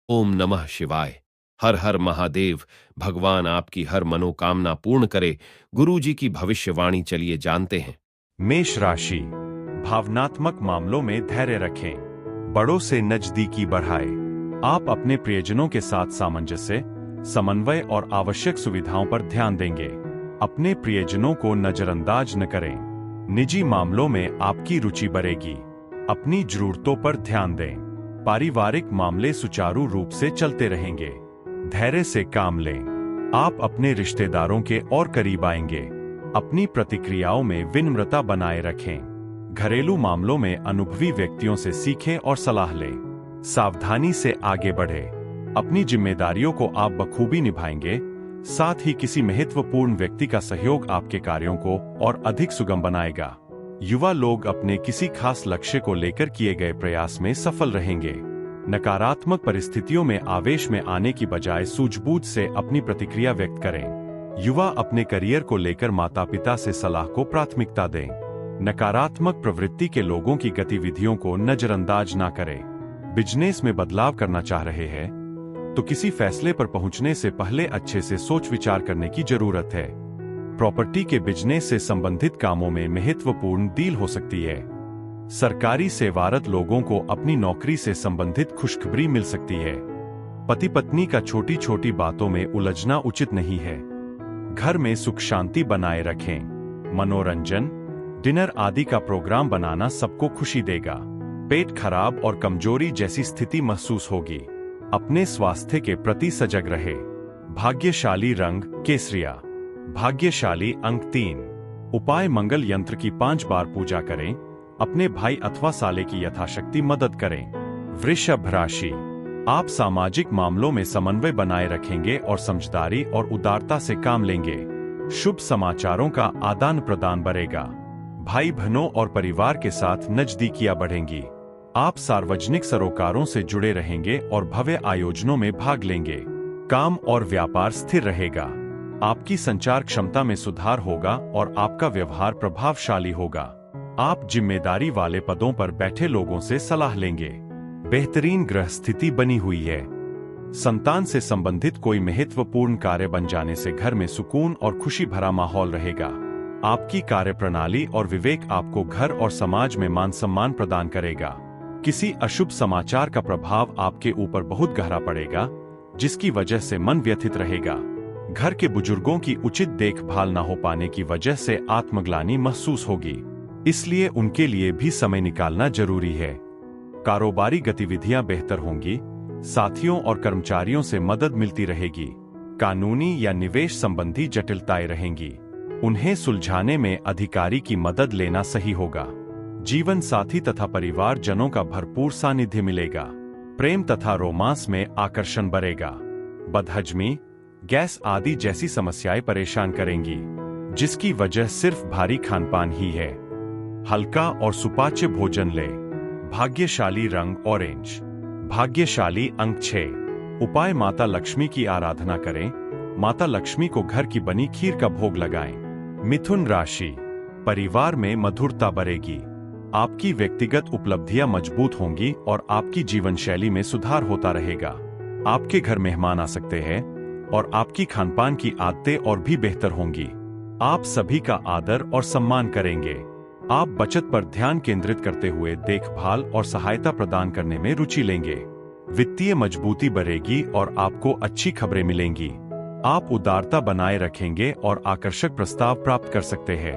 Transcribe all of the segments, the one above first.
ओम नमः शिवाय। हर हर महादेव। भगवान आपकी हर मनोकामना पूर्ण करे। गुरु जी की भविष्यवाणी चलिए जानते हैं। मेष राशि। भावनात्मक मामलों में धैर्य रखें। बड़ों से नजदीकी बढ़ाए। आप अपने प्रियजनों के साथ सामंजस्य, समन्वय और आवश्यक सुविधाओं पर ध्यान देंगे। अपने प्रियजनों को नजरअंदाज न करें। निजी मामलों में आपकी रुचि बढ़ेगी। अपनी जरूरतों पर ध्यान दें। पारिवारिक मामले सुचारू रूप से चलते रहेंगे। धैर्य से काम लें। आप अपने रिश्तेदारों के और करीब आएंगे। अपनी प्रतिक्रियाओं में विनम्रता बनाए रखें। घरेलू मामलों में अनुभवी व्यक्तियों से सीखें और सलाह लें। सावधानी से आगे बढ़े। अपनी जिम्मेदारियों को आप बखूबी निभाएंगे। साथ ही किसी महत्वपूर्ण व्यक्ति का सहयोग आपके कार्यों को और अधिक सुगम बनाएगा। युवा लोग अपने किसी खास लक्ष्य को लेकर किए गए प्रयास में सफल रहेंगे। नकारात्मक परिस्थितियों में आवेश में आने की बजाय सूझबूझ से अपनी प्रतिक्रिया व्यक्त करें। युवा अपने करियर को लेकर माता पिता से सलाह को प्राथमिकता दें। नकारात्मक प्रवृत्ति के लोगों की गतिविधियों को नजरअंदाज ना करें। बिजनेस में बदलाव करना चाह रहे हैं तो किसी फैसले पर पहुंचने से पहले अच्छे से सोच विचार करने की जरूरत है। प्रॉपर्टी के बिजनेस से संबंधित कामों में महत्वपूर्ण डील हो सकती है। सरकारी सेवारत लोगों को अपनी नौकरी से संबंधित खुशखबरी मिल सकती है। पति पत्नी का छोटी छोटी बातों में उलझना उचित नहीं है। घर में सुख शांति बनाए रखें। मनोरंजन, डिनर आदि का प्रोग्राम बनाना सबको खुशी देगा। पेट खराब और कमजोरी जैसी स्थिति महसूस होगी। अपने स्वास्थ्य के प्रति सजग रहे। भाग्यशाली रंग केसरिया। भाग्यशाली अंक 3। उपाय मंगल यंत्र की 5 बार पूजा करें। अपने भाई अथवा साले की यथाशक्ति मदद करें। वृषभ राशि। आप सामाजिक मामलों में समन्वय बनाए रखेंगे और समझदारी और उदारता से काम लेंगे। शुभ समाचारों का आदान प्रदान बढ़ेगा। भाई बहनों और परिवार के साथ नजदीकियां बढ़ेंगी। आप सार्वजनिक सरोकारों से जुड़े रहेंगे और भव्य आयोजनों में भाग लेंगे। काम और व्यापार स्थिर रहेगा। आपकी संचार क्षमता में सुधार होगा और आपका व्यवहार प्रभावशाली होगा। आप जिम्मेदारी वाले पदों पर बैठे लोगों से सलाह लेंगे। बेहतरीन ग्रह स्थिति बनी हुई है। संतान से संबंधित कोई महत्वपूर्ण कार्य बन जाने से घर में सुकून और खुशी भरा माहौल रहेगा। आपकी कार्यप्रणाली और विवेक आपको घर और समाज में मान सम्मान प्रदान करेगा। किसी अशुभ समाचार का प्रभाव आपके ऊपर बहुत गहरा पड़ेगा, जिसकी वजह से मन व्यथित रहेगा। घर के बुजुर्गों की उचित देखभाल न हो पाने की वजह से आत्मग्लानि महसूस होगी, इसलिए उनके लिए भी समय निकालना जरूरी है। कारोबारी गतिविधियां बेहतर होंगी। साथियों और कर्मचारियों से मदद मिलती रहेगी। कानूनी या निवेश संबंधी जटिलताएं रहेंगी, उन्हें सुलझाने में अधिकारी की मदद लेना सही होगा। जीवन साथी तथा परिवार जनों का भरपूर सानिध्य मिलेगा। प्रेम तथा रोमांस में आकर्षण बढ़ेगा। बदहजमी, गैस आदि जैसी समस्याएं परेशान करेंगी, जिसकी वजह सिर्फ भारी खानपान ही है। हल्का और सुपाच्य भोजन ले। भाग्यशाली रंग ऑरेंज। भाग्यशाली अंक 6। उपाय माता लक्ष्मी की आराधना करें। माता लक्ष्मी को घर की बनी खीर का भोग लगाएं। मिथुन राशि। परिवार में मधुरता बढ़ेगी। आपकी व्यक्तिगत उपलब्धियां मजबूत होंगी और आपकी जीवन शैली में सुधार होता रहेगा। आपके घर मेहमान आ सकते हैं और आपकी खानपान की आदतें और भी बेहतर होंगी। आप सभी का आदर और सम्मान करेंगे। आप बचत पर ध्यान केंद्रित करते हुए देखभाल और सहायता प्रदान करने में रुचि लेंगे। वित्तीय मजबूती बढ़ेगी और आपको अच्छी खबरें मिलेंगी। आप उदारता बनाए रखेंगे और आकर्षक प्रस्ताव प्राप्त कर सकते हैं।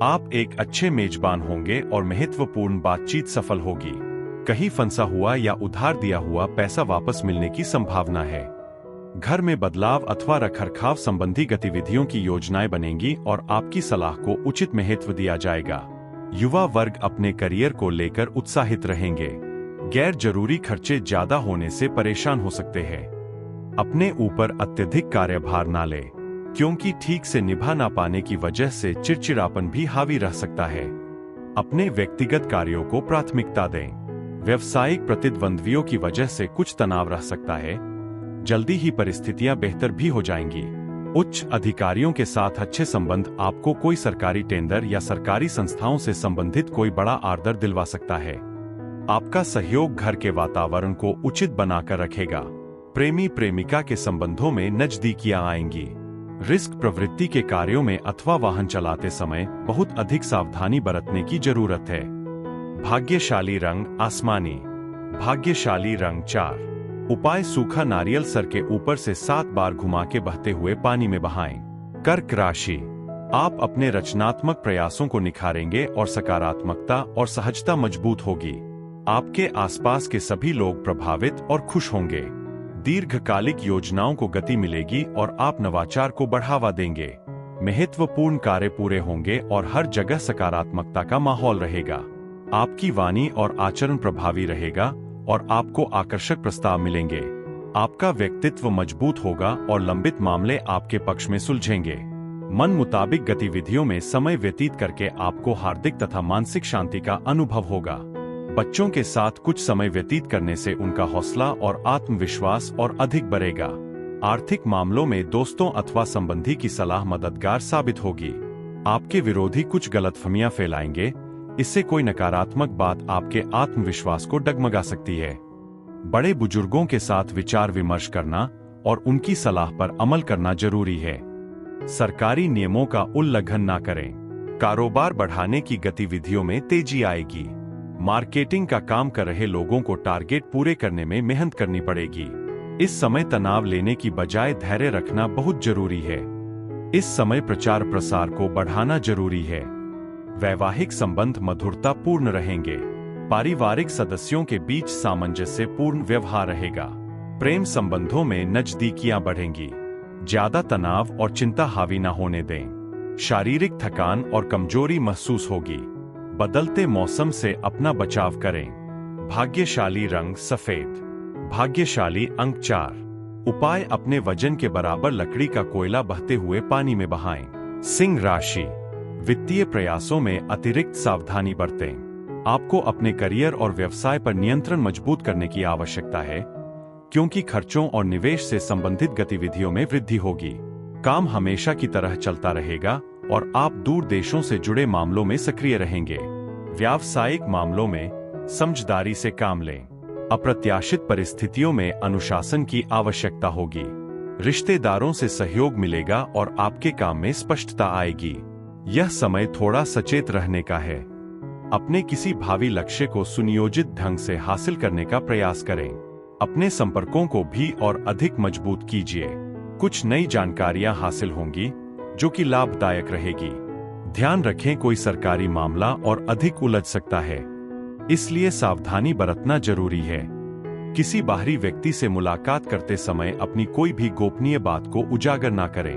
आप एक अच्छे मेजबान होंगे और महत्वपूर्ण बातचीत सफल होगी। कहीं फंसा हुआ या उधार दिया हुआ पैसा वापस मिलने की संभावना है। घर में बदलाव अथवा रखरखाव संबंधी गतिविधियों की योजनाएं बनेंगी और आपकी सलाह को उचित महत्व दिया जाएगा। युवा वर्ग अपने करियर को लेकर उत्साहित रहेंगे। गैर जरूरी खर्चे ज्यादा होने से परेशान हो सकते हैं। अपने ऊपर अत्यधिक कार्यभार ना ले, क्योंकि ठीक से निभा ना पाने की वजह से चिड़चिड़ापन भी हावी रह सकता है। अपने व्यक्तिगत कार्यों को प्राथमिकता दें। व्यवसायिक प्रतिद्वंद्वियों की वजह से कुछ तनाव रह सकता है। जल्दी ही परिस्थितियां बेहतर भी हो जाएंगी। उच्च अधिकारियों के साथ अच्छे संबंध आपको कोई सरकारी टेंडर या सरकारी संस्थाओं से संबंधित कोई बड़ा आर्डर दिलवा सकता है। आपका सहयोग घर के वातावरण को उचित बनाकर रखेगा। प्रेमी प्रेमिका के संबंधों में नजदीकियां आएंगी। रिस्क प्रवृत्ति के कार्यों में अथवा वाहन चलाते समय बहुत अधिक सावधानी बरतने की जरूरत है। भाग्यशाली रंग आसमानी। भाग्यशाली रंग 4। उपाय सूखा नारियल सर के ऊपर से 7 बार घुमा के बहते हुए पानी में बहाएं। कर्क राशि, आप अपने रचनात्मक प्रयासों को निखारेंगे और सकारात्मकता और सहजता मजबूत होगी। आपके आसपास के सभी लोग प्रभावित और खुश होंगे। दीर्घकालिक योजनाओं को गति मिलेगी और आप नवाचार को बढ़ावा देंगे। महत्वपूर्ण कार्य पूरे होंगे और हर जगह सकारात्मकता का माहौल रहेगा। आपकी वाणी और आचरण प्रभावी रहेगा और आपको आकर्षक प्रस्ताव मिलेंगे। आपका व्यक्तित्व मजबूत होगा और लंबित मामले आपके पक्ष में सुलझेंगे। मन मुताबिक गतिविधियों में समय व्यतीत करके आपको हार्दिक तथा मानसिक शांति का अनुभव होगा। बच्चों के साथ कुछ समय व्यतीत करने से उनका हौसला और आत्मविश्वास और अधिक बढ़ेगा। आर्थिक मामलों में दोस्तों अथवा संबंधी की सलाह मददगार साबित होगी। आपके विरोधी कुछ गलतफहमियां फैलाएंगे, इससे कोई नकारात्मक बात आपके आत्मविश्वास को डगमगा सकती है। बड़े बुजुर्गों के साथ विचार विमर्श करना और उनकी सलाह पर अमल करना जरूरी है। सरकारी नियमों का उल्लंघन ना करें। कारोबार बढ़ाने की गतिविधियों में तेजी आएगी। मार्केटिंग का काम कर रहे लोगों को टारगेट पूरे करने में मेहनत करनी पड़ेगी। इस समय तनाव लेने की बजाय धैर्य रखना बहुत जरूरी है। इस समय प्रचार प्रसार को बढ़ाना जरूरी है। वैवाहिक संबंध मधुरता पूर्ण रहेंगे। पारिवारिक सदस्यों के बीच सामंजस्यपूर्ण व्यवहार रहेगा। प्रेम संबंधों में नजदीकियां बढ़ेंगी। ज्यादा तनाव और चिंता हावी न होने दें। शारीरिक थकान और कमजोरी महसूस होगी। बदलते मौसम से अपना बचाव करें। भाग्यशाली रंग सफेद। भाग्यशाली अंक 4। उपाय अपने वजन के बराबर लकड़ी का कोयला बहते हुए पानी में बहाएं। सिंह राशि, वित्तीय प्रयासों में अतिरिक्त सावधानी बरतें। आपको अपने करियर और व्यवसाय पर नियंत्रण मजबूत करने की आवश्यकता है, क्योंकि खर्चों और निवेश से संबंधित गतिविधियों में वृद्धि होगी। काम हमेशा की तरह चलता रहेगा और आप दूर देशों से जुड़े मामलों में सक्रिय रहेंगे। व्यावसायिक मामलों में समझदारी से काम लें। अप्रत्याशित परिस्थितियों में अनुशासन की आवश्यकता होगी। रिश्तेदारों से सहयोग मिलेगा और आपके काम में स्पष्टता आएगी। यह समय थोड़ा सचेत रहने का है। अपने किसी भावी लक्ष्य को सुनियोजित ढंग से हासिल करने का प्रयास करें। अपने संपर्कों को भी और अधिक मजबूत कीजिए। कुछ नई जानकारियां हासिल होंगी जो कि लाभदायक रहेगी। ध्यान रखें, कोई सरकारी मामला और अधिक उलझ सकता है, इसलिए सावधानी बरतना जरूरी है। किसी बाहरी व्यक्ति से मुलाकात करते समय अपनी कोई भी गोपनीय बात को उजागर ना करें।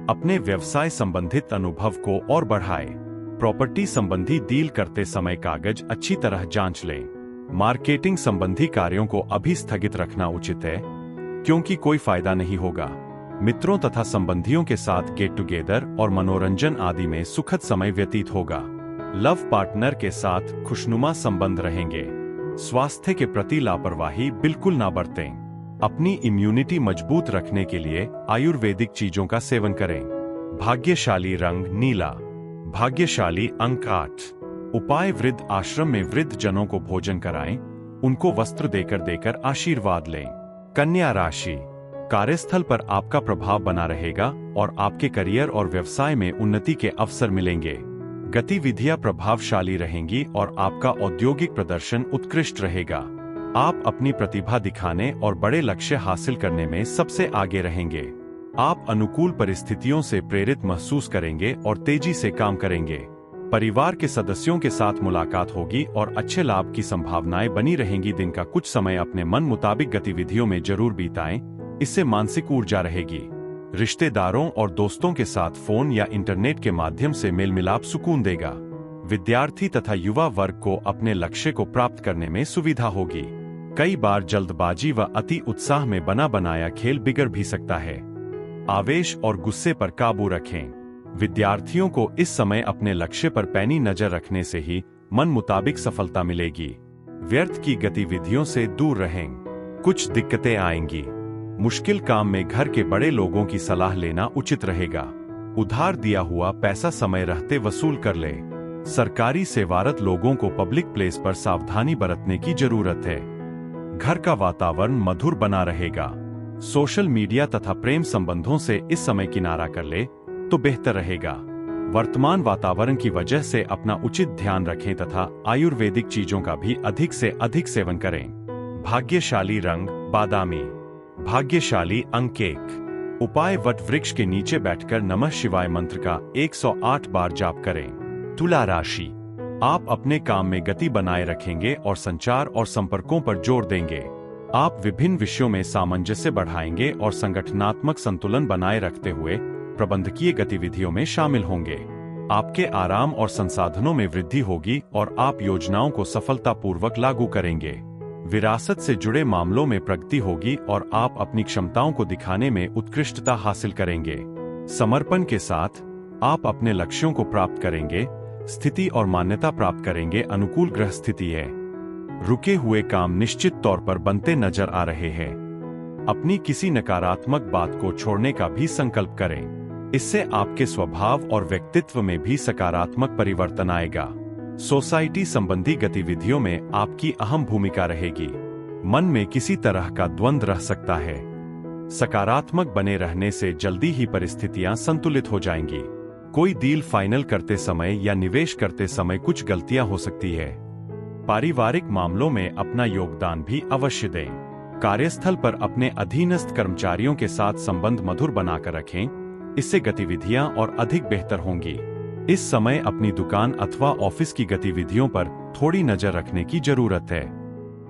अपने व्यवसाय संबंधित अनुभव को और बढ़ाएं। प्रॉपर्टी संबंधी डील करते समय कागज अच्छी तरह जांच लें। मार्केटिंग संबंधी कार्यों को अभी स्थगित रखना उचित है, क्योंकि कोई फायदा नहीं होगा। मित्रों तथा संबंधियों के साथ गेट टुगेदर और मनोरंजन आदि में सुखद समय व्यतीत होगा। लव पार्टनर के साथ खुशनुमा संबंध रहेंगे। स्वास्थ्य के प्रति लापरवाही बिल्कुल ना बरतें। अपनी इम्यूनिटी मजबूत रखने के लिए आयुर्वेदिक चीजों का सेवन करें। भाग्यशाली रंग नीला। भाग्यशाली अंक 8। उपाय, वृद्ध आश्रम में वृद्ध जनों को भोजन कराएं, उनको वस्त्र देकर आशीर्वाद लें। कन्या राशि, कार्यस्थल पर आपका प्रभाव बना रहेगा और आपके करियर और व्यवसाय में उन्नति के अवसर मिलेंगे। गतिविधियां प्रभावशाली रहेंगी और आपका औद्योगिक प्रदर्शन उत्कृष्ट रहेगा। आप अपनी प्रतिभा दिखाने और बड़े लक्ष्य हासिल करने में सबसे आगे रहेंगे। आप अनुकूल परिस्थितियों से प्रेरित महसूस करेंगे और तेजी से काम करेंगे। परिवार के सदस्यों के साथ मुलाकात होगी और अच्छे लाभ की संभावनाएं बनी रहेंगी। दिन का कुछ समय अपने मन मुताबिक गतिविधियों में जरूर बिताएं, इससे मानसिक ऊर्जा रहेगी। रिश्तेदारों और दोस्तों के साथ फोन या इंटरनेट के माध्यम से मेल मिलाप सुकून देगा। विद्यार्थी तथा युवा वर्ग को अपने लक्ष्य को प्राप्त करने में सुविधा होगी। कई बार जल्दबाजी व अति उत्साह में बना बनाया खेल बिगड़ भी सकता है। आवेश और गुस्से पर काबू रखें। विद्यार्थियों को इस समय अपने लक्ष्य पर पैनी नजर रखने से ही मन मुताबिक सफलता मिलेगी। व्यर्थ की गतिविधियों से दूर रहें। कुछ दिक्कतें आएंगी। मुश्किल काम में घर के बड़े लोगों की सलाह लेना उचित रहेगा। उधार दिया हुआ पैसा समय रहते वसूल कर ले। सरकारी सेवारत लोगों को पब्लिक प्लेस पर सावधानी बरतने की जरूरत है। घर का वातावरण मधुर बना रहेगा। सोशल मीडिया तथा प्रेम संबंधों से इस समय किनारा कर ले तो बेहतर रहेगा। वर्तमान वातावरण की वजह से अपना उचित ध्यान रखें तथा आयुर्वेदिक चीजों का भी अधिक से अधिक सेवन करें। भाग्यशाली रंग बादामी। भाग्यशाली अंक 1। उपाय वट वृक्ष के नीचे बैठकर नमः शिवाय मंत्र का 108 बार जाप करें। तुला राशि। आप अपने काम में गति बनाए रखेंगे और संचार और संपर्कों पर जोर देंगे। आप विभिन्न विषयों में सामंजस्य बढ़ाएंगे और संगठनात्मक संतुलन बनाए रखते हुए प्रबंधकीय गतिविधियों में शामिल होंगे। आपके आराम और संसाधनों में वृद्धि होगी और आप योजनाओं को सफलतापूर्वक लागू करेंगे। विरासत से जुड़े मामलों में प्रगति होगी और आप अपनी क्षमताओं को दिखाने में उत्कृष्टता हासिल करेंगे। समर्पण के साथ आप अपने लक्ष्यों को प्राप्त करेंगे। स्थिति और मान्यता प्राप्त करेंगे। अनुकूल ग्रह स्थिति है। रुके हुए काम निश्चित तौर पर बनते नजर आ रहे हैं। अपनी किसी नकारात्मक बात को छोड़ने का भी संकल्प करें। इससे आपके स्वभाव और व्यक्तित्व में भी सकारात्मक परिवर्तन आएगा। सोसाइटी संबंधी गतिविधियों में आपकी अहम भूमिका रहेगी। मन में किसी तरह का द्वंद्व रह सकता है। सकारात्मक बने रहने से जल्दी ही परिस्थितियां संतुलित हो जाएंगी। कोई डील फाइनल करते समय या निवेश करते समय कुछ गलतियां हो सकती है। पारिवारिक मामलों में अपना योगदान भी अवश्य दें। कार्यस्थल पर अपने अधीनस्थ कर्मचारियों के साथ संबंध मधुर बनाकर रखें। इससे गतिविधियां और अधिक बेहतर होंगी। इस समय अपनी दुकान अथवा ऑफिस की गतिविधियों पर थोड़ी नजर रखने की जरूरत है।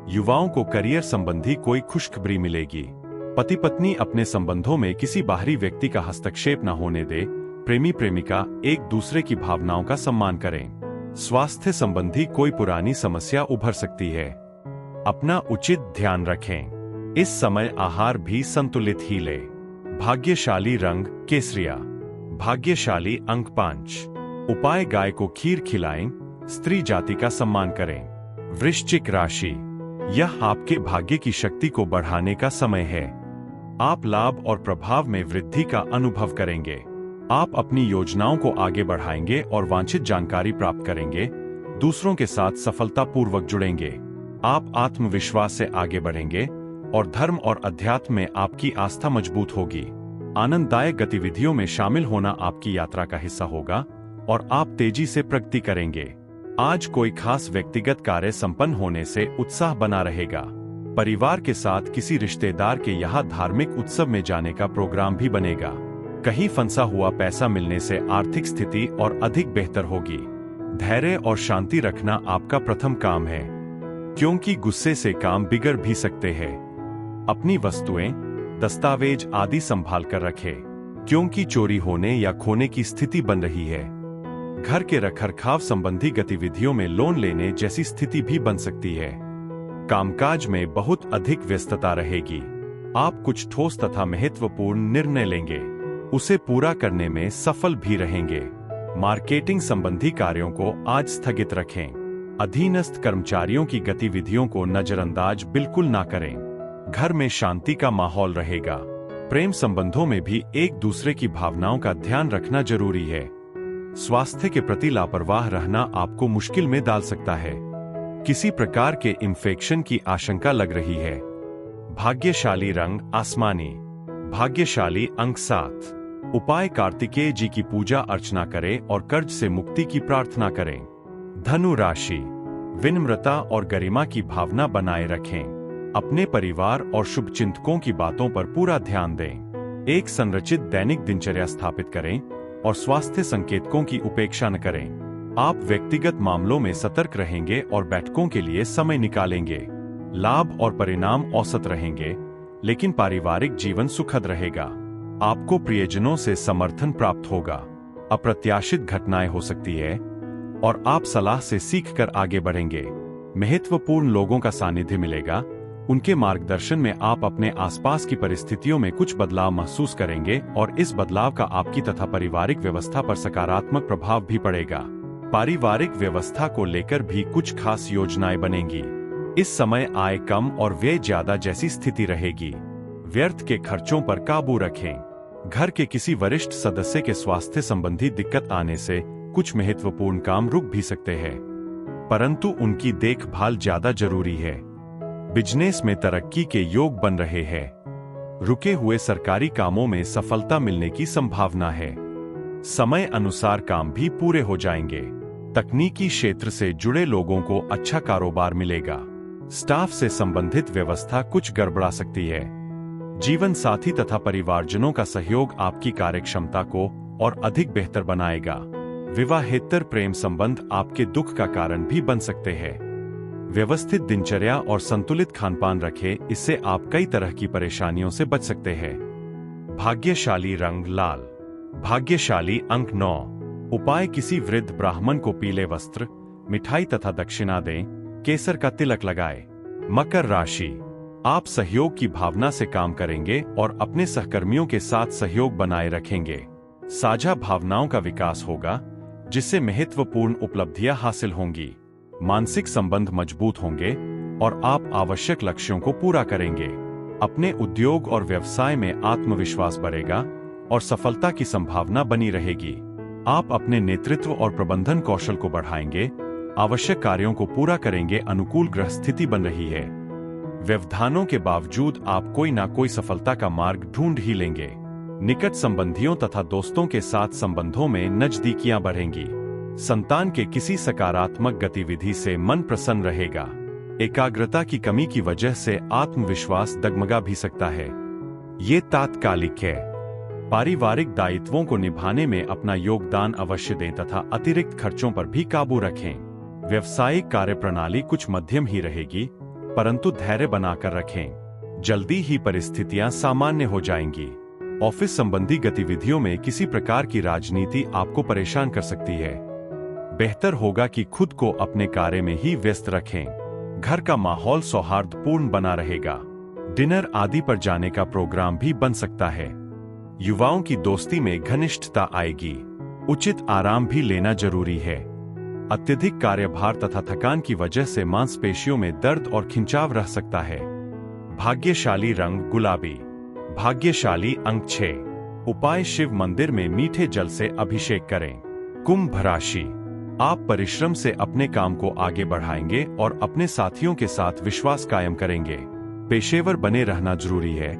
युवाओं को करियर संबंधी कोई खुशखबरी मिलेगी। पति पत्नी अपने संबंधों में किसी बाहरी व्यक्ति का हस्तक्षेप न होने दे। प्रेमी प्रेमिका एक दूसरे की भावनाओं का सम्मान करें। स्वास्थ्य संबंधी कोई पुरानी समस्या उभर सकती है। अपना उचित ध्यान रखें। इस समय आहार भी संतुलित ही ले। भाग्यशाली रंग केसरिया। भाग्यशाली अंक 5। उपाय गाय को खीर खिलाएं। स्त्री जाति का सम्मान करें। वृश्चिक राशि। यह आपके भाग्य की शक्ति को बढ़ाने का समय है। आप लाभ और प्रभाव में वृद्धि का अनुभव करेंगे। आप अपनी योजनाओं को आगे बढ़ाएंगे और वांछित जानकारी प्राप्त करेंगे। दूसरों के साथ सफलतापूर्वक जुड़ेंगे। आप आत्मविश्वास से आगे बढ़ेंगे और धर्म और अध्यात्म में आपकी आस्था मजबूत होगी। आनंददायक गतिविधियों में शामिल होना आपकी यात्रा का हिस्सा होगा और आप तेजी से प्रगति करेंगे। आज कोई खास व्यक्तिगत कार्य संपन्न होने से उत्साह बना रहेगा। परिवार के साथ किसी रिश्तेदार के यहाँ धार्मिक उत्सव में जाने का प्रोग्राम भी बनेगा। कहीं फंसा हुआ पैसा मिलने से आर्थिक स्थिति और अधिक बेहतर होगी। धैर्य और शांति रखना आपका प्रथम काम है, क्योंकि गुस्से से काम बिगड़ भी सकते हैं। अपनी वस्तुएं, दस्तावेज आदि संभाल कर रखें, क्योंकि चोरी होने या खोने की स्थिति बन रही है। घर के रखरखाव संबंधी गतिविधियों में लोन लेने जैसी स्थिति भी बन सकती है। कामकाज में बहुत अधिक व्यस्तता रहेगी। आप कुछ ठोस तथा महत्वपूर्ण निर्णय लेंगे। उसे पूरा करने में सफल भी रहेंगे। मार्केटिंग संबंधी कार्यों को आज स्थगित रखें। अधीनस्थ कर्मचारियों की गतिविधियों को नजरअंदाज बिल्कुल ना करें। घर में शांति का माहौल रहेगा। प्रेम संबंधों में भी एक दूसरे की भावनाओं का ध्यान रखना जरूरी है। स्वास्थ्य के प्रति लापरवाह रहना आपको मुश्किल में डाल सकता है। किसी प्रकार के इन्फेक्शन की आशंका लग रही है। भाग्यशाली रंग आसमानी। भाग्यशाली अंक 7। उपाय कार्तिकेय जी की पूजा अर्चना करें और कर्ज से मुक्ति की प्रार्थना करें। धनु राशि। विनम्रता और गरिमा की भावना बनाए रखें। अपने परिवार और शुभचिंतकों की बातों पर पूरा ध्यान दें। एक संरचित दैनिक दिनचर्या स्थापित करें और स्वास्थ्य संकेतकों की उपेक्षा न करें। आप व्यक्तिगत मामलों में सतर्क रहेंगे और बैठकों के लिए समय निकालेंगे। लाभ और परिणाम औसत रहेंगे, लेकिन पारिवारिक जीवन सुखद रहेगा। आपको प्रियजनों से समर्थन प्राप्त होगा। अप्रत्याशित घटनाएं हो सकती है और आप सलाह से सीखकर आगे बढ़ेंगे। महत्वपूर्ण लोगों का सानिध्य मिलेगा। उनके मार्गदर्शन में आप अपने आसपास की परिस्थितियों में कुछ बदलाव महसूस करेंगे और इस बदलाव का आपकी तथा पारिवारिक व्यवस्था पर सकारात्मक प्रभाव भी पड़ेगा। पारिवारिक व्यवस्था को लेकर भी कुछ खास योजनाएं बनेंगी। इस समय आय कम और व्यय ज्यादा जैसी स्थिति रहेगी। व्यर्थ के खर्चों पर काबू रखें। घर के किसी वरिष्ठ सदस्य के स्वास्थ्य संबंधी दिक्कत आने से कुछ महत्वपूर्ण काम रुक भी सकते हैं, परंतु उनकी देखभाल ज्यादा जरूरी है। बिजनेस में तरक्की के योग बन रहे हैं। रुके हुए सरकारी कामों में सफलता मिलने की संभावना है। समय अनुसार काम भी पूरे हो जाएंगे। तकनीकी क्षेत्र से जुड़े लोगों को अच्छा कारोबार मिलेगा। स्टाफ से संबंधित व्यवस्था कुछ गड़बड़ा सकती है। जीवन साथी तथा परिवारजनों का सहयोग आपकी कार्यक्षमता को और अधिक बेहतर बनाएगा। विवाहेतर प्रेम संबंध आपके दुख का कारण भी बन सकते हैं। व्यवस्थित दिनचर्या और संतुलित खानपान रखें, इससे आप कई तरह की परेशानियों से बच सकते हैं। भाग्यशाली रंग लाल। भाग्यशाली अंक 9। उपाय: किसी वृद्ध ब्राह्मण को पीले वस्त्र, मिठाई तथा दक्षिणा दें। केसर का तिलक लगाएं। मकर राशि, आप सहयोग की भावना से काम करेंगे और अपने सहकर्मियों के साथ सहयोग बनाए रखेंगे। साझा भावनाओं का विकास होगा, जिससे महत्वपूर्ण उपलब्धियां हासिल होंगी। मानसिक संबंध मजबूत होंगे और आप आवश्यक लक्ष्यों को पूरा करेंगे। अपने उद्योग और व्यवसाय में आत्मविश्वास बढ़ेगा और सफलता की संभावना बनी रहेगी। आप अपने नेतृत्व और प्रबंधन कौशल को बढ़ाएंगे, आवश्यक कार्यों को पूरा करेंगे। अनुकूल ग्रह स्थिति बन रही है। व्यवधानों के बावजूद आप कोई ना कोई सफलता का मार्ग ढूंढ ही लेंगे। निकट संबंधियों तथा दोस्तों के साथ संबंधों में नजदीकियां बढ़ेंगी। संतान के किसी सकारात्मक गतिविधि से मन प्रसन्न रहेगा। एकाग्रता की कमी की वजह से आत्मविश्वास डगमगा भी सकता है। ये तात्कालिक है। पारिवारिक दायित्वों को निभाने में अपना योगदान अवश्य दें तथा अतिरिक्त खर्चों पर भी काबू रखें। व्यवसायिक कार्यप्रणाली कुछ मध्यम ही रहेगी, परंतु धैर्य बनाकर रखें। जल्दी ही परिस्थितियां सामान्य हो जाएंगी। ऑफिस संबंधी गतिविधियों में किसी प्रकार की राजनीति आपको परेशान कर सकती है। बेहतर होगा कि खुद को अपने कार्य में ही व्यस्त रखें। घर का माहौल सौहार्दपूर्ण बना रहेगा। डिनर आदि पर जाने का प्रोग्राम भी बन सकता है। युवाओं की दोस्ती में घनिष्ठता आएगी। उचित आराम भी लेना जरूरी है। अत्यधिक कार्यभार तथा थकान की वजह से मांसपेशियों में दर्द और खिंचाव रह सकता है। भाग्यशाली रंग गुलाबी। भाग्यशाली अंक 6। उपाय: शिव मंदिर में मीठे जल से अभिषेक करें। कुंभ राशि, आप परिश्रम से अपने काम को आगे बढ़ाएंगे और अपने साथियों के साथ विश्वास कायम करेंगे। पेशेवर बने रहना जरूरी है,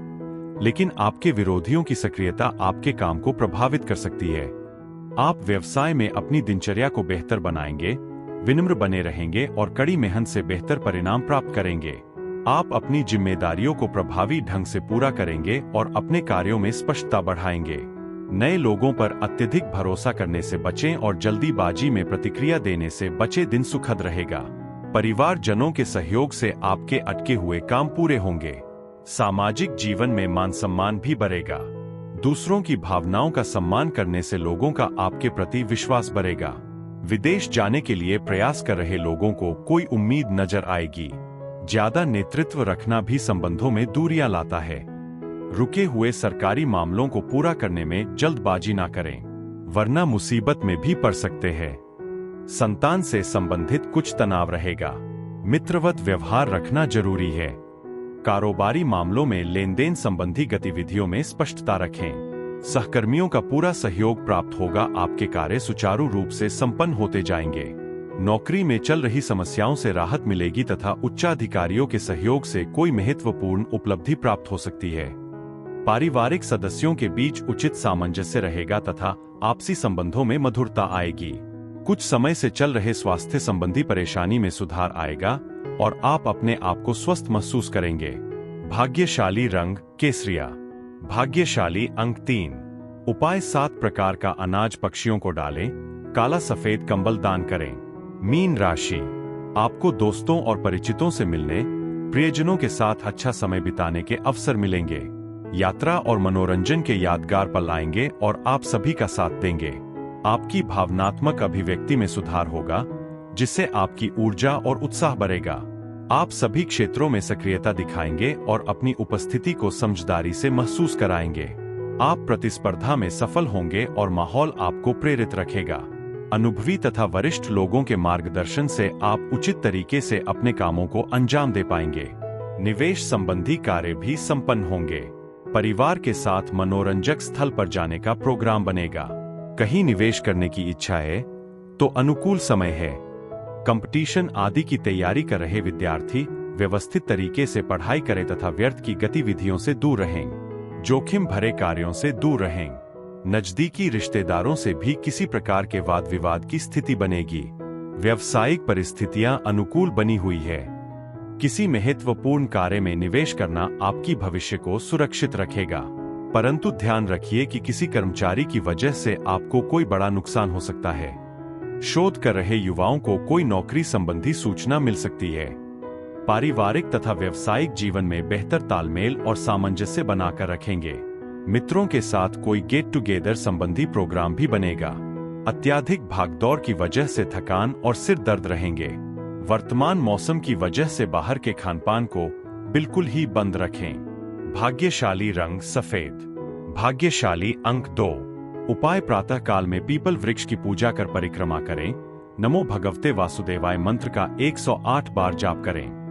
लेकिन आपके विरोधियों की सक्रियता आपके काम को प्रभावित कर सकती है। आप व्यवसाय में अपनी दिनचर्या को बेहतर बनाएंगे, विनम्र बने रहेंगे और कड़ी मेहनत से बेहतर परिणाम प्राप्त करेंगे। आप अपनी जिम्मेदारियों को प्रभावी ढंग से पूरा करेंगे और अपने कार्यों में स्पष्टता बढ़ाएंगे। नए लोगों पर अत्यधिक भरोसा करने से बचें और जल्दीबाजी में प्रतिक्रिया देने से बचें। दिन सुखद रहेगा। परिवारजनों के सहयोग से आपके अटके हुए काम पूरे होंगे। सामाजिक जीवन में मान सम्मान भी बढ़ेगा। दूसरों की भावनाओं का सम्मान करने से लोगों का आपके प्रति विश्वास बढ़ेगा। विदेश जाने के लिए प्रयास कर रहे लोगों को कोई उम्मीद नजर आएगी। ज्यादा नेतृत्व रखना भी संबंधों में दूरियां लाता है। रुके हुए सरकारी मामलों को पूरा करने में जल्दबाजी ना करें, वरना मुसीबत में भी पड़ सकते हैं। संतान से संबंधित कुछ तनाव रहेगा। मित्रवत व्यवहार रखना जरूरी है। कारोबारी मामलों में लेनदेन संबंधी गतिविधियों में स्पष्टता रखें। सहकर्मियों का पूरा सहयोग प्राप्त होगा। आपके कार्य सुचारू रूप से संपन्न होते जाएंगे। नौकरी में चल रही समस्याओं से राहत मिलेगी तथा उच्चाधिकारियों के सहयोग से कोई महत्वपूर्ण उपलब्धि प्राप्त हो सकती है। पारिवारिक सदस्यों के बीच उचित सामंजस्य रहेगा तथा आपसी संबंधों में मधुरता आएगी। कुछ समय से चल रहे स्वास्थ्य संबंधी परेशानी में सुधार आएगा और आप अपने आप को स्वस्थ महसूस करेंगे। भाग्यशाली रंग केसरिया। भाग्यशाली अंक 3। उपाय: 7 प्रकार का अनाज पक्षियों को डालें। काला सफेद कंबल दान करें। मीन राशि, आपको दोस्तों और परिचितों से मिलने, प्रियजनों के साथ अच्छा समय बिताने के अवसर मिलेंगे। यात्रा और मनोरंजन के यादगार पल आएंगे और आप सभी का साथ देंगे। आपकी भावनात्मक अभिव्यक्ति में सुधार होगा, जिससे आपकी ऊर्जा और उत्साह बढ़ेगा। आप सभी क्षेत्रों में सक्रियता दिखाएंगे और अपनी उपस्थिति को समझदारी से महसूस कराएंगे। आप प्रतिस्पर्धा में सफल होंगे और माहौल आपको प्रेरित रखेगा। अनुभवी तथा वरिष्ठ लोगों के मार्गदर्शन से आप उचित तरीके से अपने कामों को अंजाम दे पाएंगे। निवेश संबंधी कार्य भी संपन्न होंगे। परिवार के साथ मनोरंजक स्थल पर जाने का प्रोग्राम बनेगा। कहीं निवेश करने की इच्छा है तो अनुकूल समय है। कंपटीशन आदि की तैयारी कर रहे विद्यार्थी व्यवस्थित तरीके से पढ़ाई करें तथा व्यर्थ की गतिविधियों से दूर रहें। जोखिम भरे कार्यों से दूर रहें। नजदीकी रिश्तेदारों से भी किसी प्रकार के वाद विवाद की स्थिति बनेगी। व्यावसायिक परिस्थितियां अनुकूल बनी हुई है। किसी महत्वपूर्ण कार्य में निवेश करना आपकी भविष्य को सुरक्षित रखेगा, परंतु ध्यान रखिए कि किसी कर्मचारी की वजह से आपको कोई बड़ा नुकसान हो सकता है। शोध कर रहे युवाओं को कोई नौकरी संबंधी सूचना मिल सकती है। पारिवारिक तथा व्यावसायिक जीवन में बेहतर तालमेल और सामंजस्य बनाकर रखेंगे। मित्रों के साथ कोई गेट टुगेदर संबंधी प्रोग्राम भी बनेगा। अत्यधिक भागदौड़ की वजह से थकान और सिर दर्द रहेंगे। वर्तमान मौसम की वजह से बाहर के खानपान को बिल्कुल ही बंद रखें। भाग्यशाली रंग सफेद। भाग्यशाली अंक 2। उपाय प्रातः काल में पीपल वृक्ष की पूजा कर परिक्रमा करें। नमो भगवते वासुदेवाय मंत्र का 108 बार जाप करें।